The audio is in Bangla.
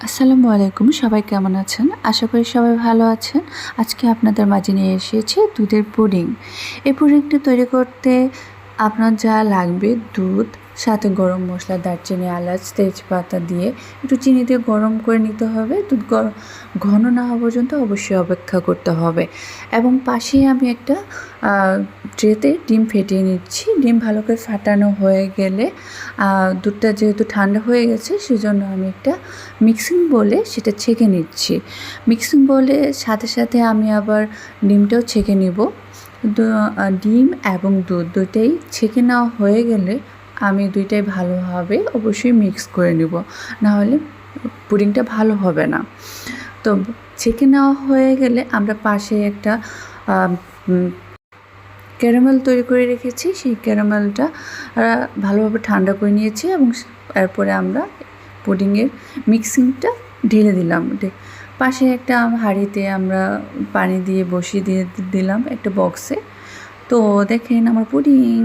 আসসালামু আলাইকুম, সবাই কেমন আছেন? আশা করি সবাই ভালো আছেন। আজকে আপনাদের মাঝে নিয়ে এসেছি দুধের পুডিং। এই পুডিংটি তৈরি করতে আপনার যা লাগবে দুধ, সাথে গরম মশলা, দারচিনি, এলাচ, তেজপাতা দিয়ে একটু চিনি দিয়ে গরম করে নিতে হবে। দুধ ঘন না হওয়া পর্যন্ত অবশ্যই অপেক্ষা করতে হবে। এবং পাশেই আমি একটা ট্রেতে ডিম ফেটিয়ে নিচ্ছি। ডিম ভালো করে ফাটানো হয়ে গেলে দুধটা যেহেতু ঠান্ডা হয়ে গেছে, সেজন্য আমি একটা মিক্সিং বোলে সেটা ছেঁকে নিচ্ছি। মিক্সিং বোলে সাথে সাথে আমি আবার ডিমটাও ছেঁকে নিব। ডিম এবং দুধ দুইটাই ছেঁকে নেওয়া হয়ে গেলে আমি দুইটাই ভালোভাবে অবশ্যই মিক্স করে নিব, নাহলে পুডিংটা ভালো হবে না। তো ছেঁকে নেওয়া হয়ে গেলে আমরা পাশে একটা ক্যারামেল তৈরি করে রেখেছি। সেই ক্যারামেলটা ভালোভাবে ঠান্ডা করে নিয়েছি এবং এরপরে আমরা পুডিংয়ের মিক্সিংটা ঢেলে দিলাম। পাশে একটা হাঁড়িতে আমরা পানি দিয়ে বসিয়ে দিলাম একটা বক্সে। তো দেখেন আমার পুডিং।